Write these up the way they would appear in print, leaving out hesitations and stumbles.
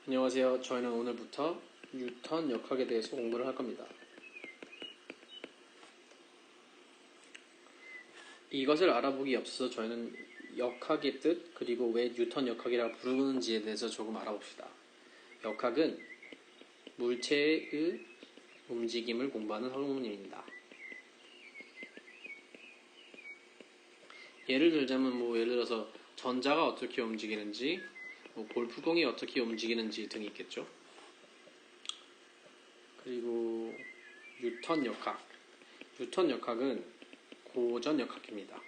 안녕하세요. 저희는 오늘부터 뉴턴 역학에 대해서 공부를 할 겁니다. 이것을 알아보기 앞서서 저희는 역학의 뜻 그리고 왜 뉴턴 역학이라고 부르는지에 대해서 조금 알아봅시다. 역학은 물체의 움직임을 공부하는 학문입니다. 예를 들어서 전자가 어떻게 움직이는지, 볼프공이 어떻게 움직이는지 등이 있겠죠. 그리고 뉴턴 역학. 뉴턴 역학은 고전 역학입니다.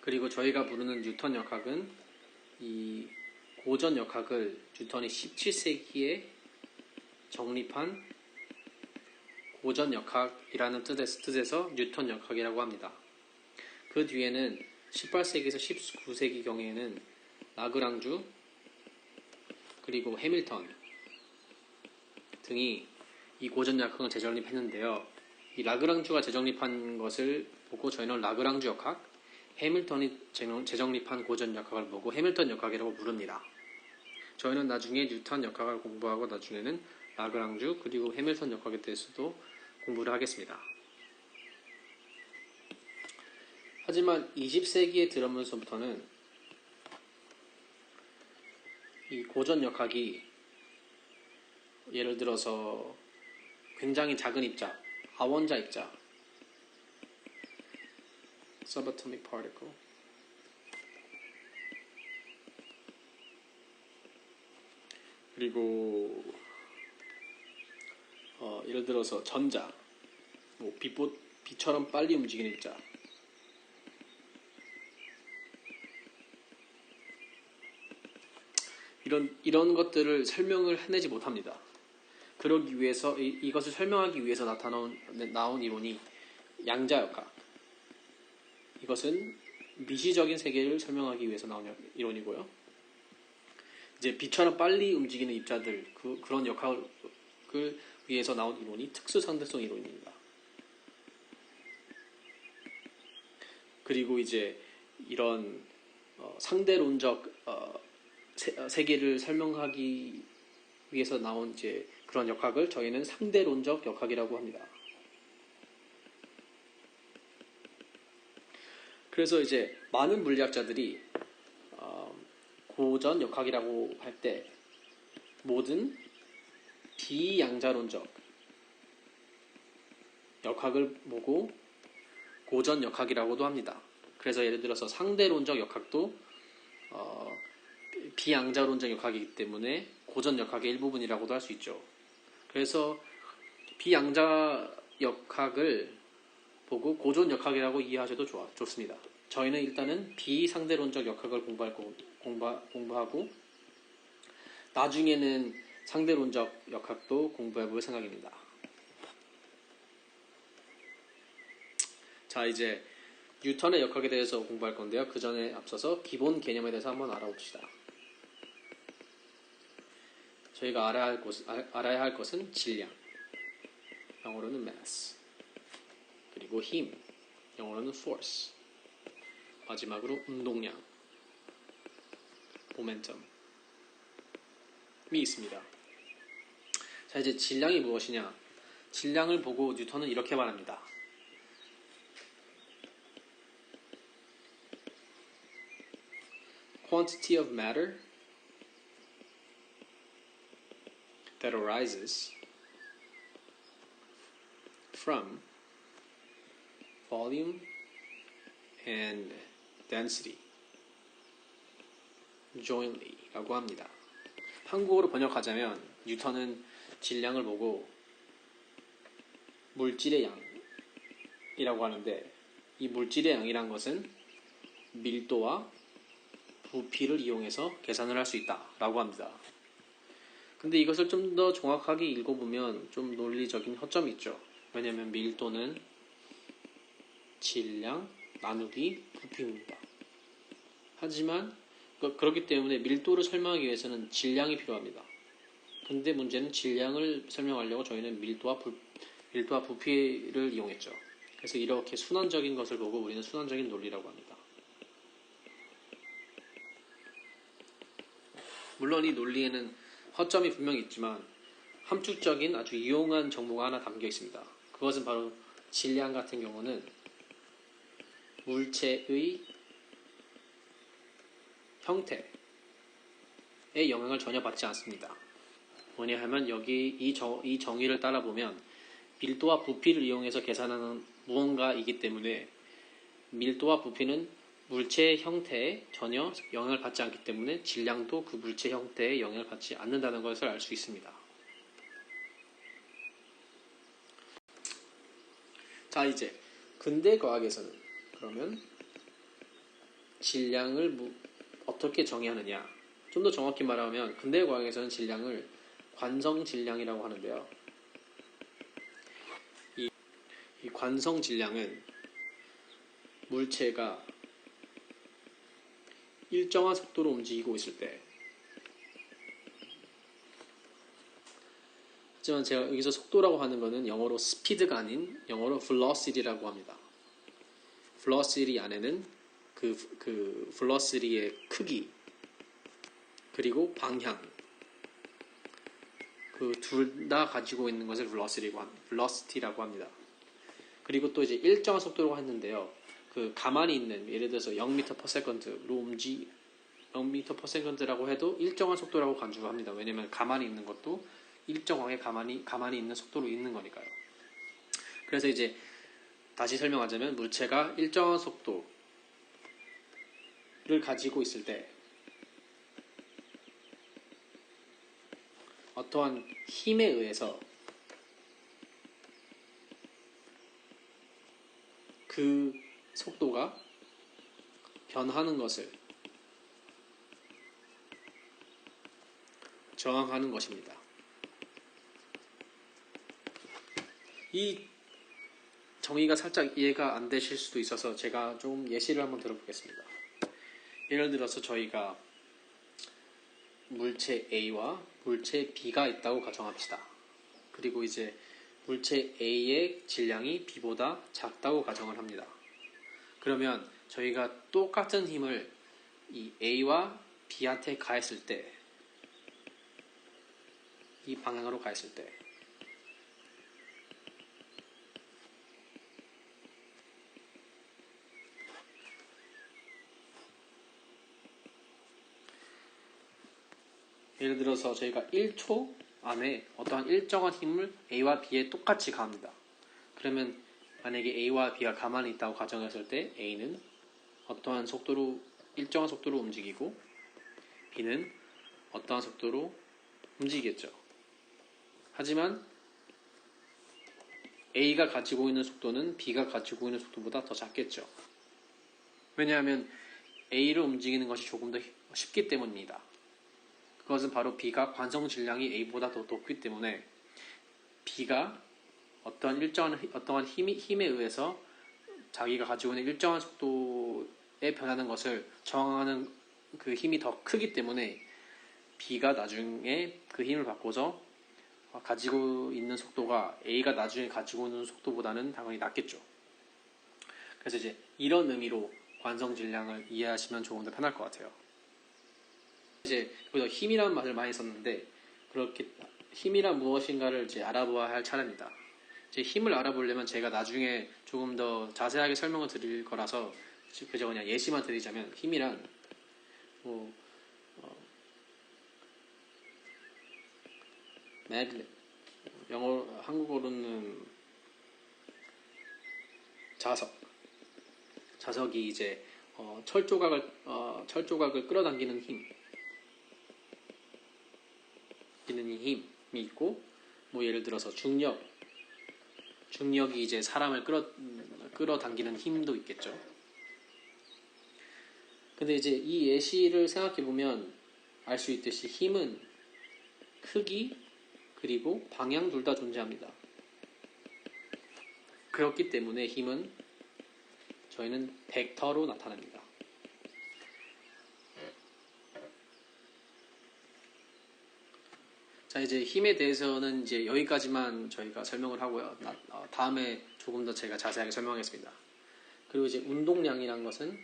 그리고 저희가 부르는 뉴턴 역학은 이 고전 역학을 뉴턴이 17세기에 정립한 고전 역학이라는 뜻에서 뉴턴 역학이라고 합니다. 그 뒤에는 18세기에서 19세기경에는 라그랑주 그리고 해밀턴 등이 이 고전 역학을 재정립했는데요. 이 라그랑주가 재정립한 것을 보고 저희는 라그랑주 역학, 해밀턴이 재정립한 고전 역학을 보고 해밀턴 역학이라고 부릅니다. 저희는 나중에 뉴턴 역학을 공부하고 나중에는 라그랑주 그리고 해밀턴 역학에 대해서도 공부를 하겠습니다. 하지만 20세기에 들어오면서부터는 이 고전 역학이 예를 들어서 굉장히 작은 입자, 아원자 입자, subatomic particle, 그리고 예를 들어서 전자, 빛처럼 빨리 움직이는 입자, 이런 것들을 설명을 해내지 못합니다. 그러기 위해서 이것을 설명하기 위해서 나온 이론이 양자역학. 이것은 미시적인 세계를 설명하기 위해서 나온 이론이고요. 이제 빛처럼 빨리 움직이는 입자들 그런 역학을 위해서 나온 이론이 특수상대성 이론입니다. 그리고 이제 이런 상대론적 세계를 설명하기 위해서 나온 이제 그런 역학을 저희는 상대론적 역학이라고 합니다. 그래서 이제 많은 물리학자들이 고전 역학이라고 할 때 모든 비양자론적 역학을 보고 고전 역학이라고도 합니다. 그래서 예를 들어서 상대론적 역학도 비양자론적 역학이기 때문에 고전 역학의 일부분이라고도 할 수 있죠. 그래서 비양자 역학을 보고 고전 역학이라고 이해하셔도 좋습니다. 저희는 일단은 비상대론적 역학을 공부하고 나중에는 상대론적 역학도 공부해볼 생각입니다. 자, 이제 뉴턴의 역학에 대해서 공부할 건데요. 그 전에 앞서서 기본 개념에 대해서 한번 알아봅시다. 저희가 알아야 할 것은 질량, 영어로는 mass, 그리고 힘, 영어로는 force, 마지막으로 운동량, momentum이 있습니다. 자, 이제 질량이 무엇이냐? 질량을 보고 뉴턴은 이렇게 말합니다. Quantity of matter that arises from volume and density jointly 라고 합니다. 한국어로 번역하자면 뉴턴은 질량을 보고 물질의 양이라고 하는데 이 물질의 양이란 것은 밀도와 부피를 이용해서 계산을 할 수 있다라고 합니다. 근데 이것을 좀 더 정확하게 읽어보면 좀 논리적인 허점이 있죠. 왜냐하면 밀도는 질량 나누기 부피입니다. 하지만 그렇기 때문에 밀도를 설명하기 위해서는 질량이 필요합니다. 근데 문제는 질량을 설명하려고 저희는 밀도와 부피를 이용했죠. 그래서 이렇게 순환적인 것을 보고 우리는 순환적인 논리라고 합니다. 물론 이 논리에는 허점이 분명히 있지만 함축적인 아주 유용한 정보가 하나 담겨 있습니다. 그것은 바로 질량 같은 경우는 물체의 형태에 영향을 전혀 받지 않습니다. 뭐냐 하면 여기 이 정의를 따라 보면 밀도와 부피를 이용해서 계산하는 무언가이기 때문에 밀도와 부피는 물체의 형태에 전혀 영향을 받지 않기 때문에 질량도 그 물체 형태에 영향을 받지 않는다는 것을 알 수 있습니다. 자, 이제 근대 과학에서는 그러면 질량을 어떻게 정의하느냐? 좀 더 정확히 말하면 근대 과학에서는 질량을 관성 질량이라고 하는데요. 이 관성 질량은 물체가 일정한 속도로 움직이고 있을 때, 하지만 제가 여기서 속도라고 하는 것은 영어로 스피드가 아닌 영어로 velocity라고 합니다. velocity 안에는 그 velocity의 크기 그리고 방향 그 둘 다 가지고 있는 것을 velocity라고 합니다. 그리고 또 이제 일정한 속도라고 했는데요. 그 가만히 있는 예를 들어서 0m/s로 0m/s라고 해도 일정한 속도라고 간주합니다. 왜냐하면 가만히 있는 것도 일정하게 가만히 있는 속도로 있는 거니까요. 그래서 이제 다시 설명하자면 물체가 일정한 속도를 가지고 있을 때 어떠한 힘에 의해서 그 속도가 변하는 것을 저항하는 것입니다. 이 정의가 살짝 이해가 안 되실 수도 있어서 제가 좀 예시를 한번 들어보겠습니다. 예를 들어서 저희가 물체 A와 물체 B가 있다고 가정합시다. 그리고 이제 물체 A의 질량이 B보다 작다고 가정을 합니다. 그러면 저희가 똑같은 힘을 이 A와 B한테 가했을 때, 이 방향으로 가했을 때 예를 들어서 저희가 1초 안에 어떠한 일정한 힘을 A와 B에 똑같이 가합니다. 그러면 만약에 A와 B가 가만히 있다고 가정했을 때 A는 어떠한 속도로 일정한 속도로 움직이고 B는 어떠한 속도로 움직이겠죠. 하지만 A가 가지고 있는 속도는 B가 가지고 있는 속도보다 더 작겠죠. 왜냐하면 A를 움직이는 것이 조금 더 쉽기 때문입니다. 그것은 바로 B가 관성 질량이 A보다 더 높기 때문에 B가 어떠한 힘에 의해서 자기가 가지고 있는 일정한 속도에 변하는 것을 저항하는 그 힘이 더 크기 때문에 B가 나중에 그 힘을 바꿔서 가지고 있는 속도가 A가 나중에 가지고 있는 속도보다는 당연히 낮겠죠. 그래서 이제 이런 의미로 관성 질량을 이해하시면 조금 더 편할 것 같아요. 이제 여기서 힘이라는 말을 많이 썼는데 그렇게 힘이란 무엇인가를 이제 알아보아야 할 차례입니다. 이제 힘을 알아보려면 제가 나중에 조금 더 자세하게 설명을 드릴 거라서 그저 그냥 예시만 드리자면 힘이란 magnet, 한국어로는 자석이 이제 철조각을 끌어당기는 힘이 있고, 뭐 예를 들어서 중력이 이제 사람을 끌어당기는 힘도 있겠죠. 근데 이제 이 예시를 생각해 보면 알 수 있듯이 힘은 크기 그리고 방향 둘 다 존재합니다. 그렇기 때문에 힘은 저희는 벡터로 나타납니다. 자, 이제 힘에 대해서는 이제 여기까지만 저희가 설명을 하고요. 다음에 조금 더 제가 자세하게 설명하겠습니다. 그리고 이제 운동량이란 것은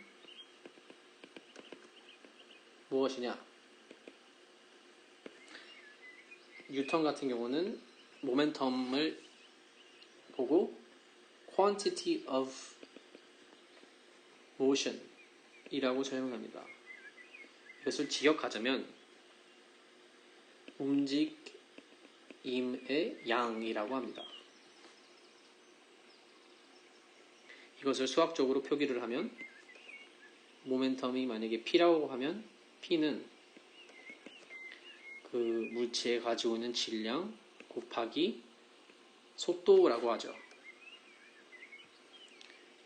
무엇이냐? 뉴턴 같은 경우는 모멘텀을 보고 quantity of motion 이라고 설명합니다. 이것을 직역하자면 움직임의 양이라고 합니다. 이것을 수학적으로 표기를 하면 모멘텀이 만약에 P라고 하면 P는 그 물체에 가지고 있는 질량 곱하기 속도라고 하죠.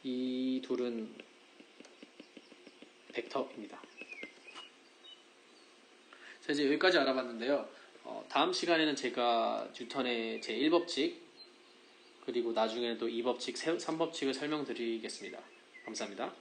이 둘은 벡터입니다. 자, 이제 여기까지 알아봤는데요. 다음 시간에는 제가 뉴턴의 제1법칙 그리고 나중에는 또 2법칙, 3법칙을 설명드리겠습니다. 감사합니다.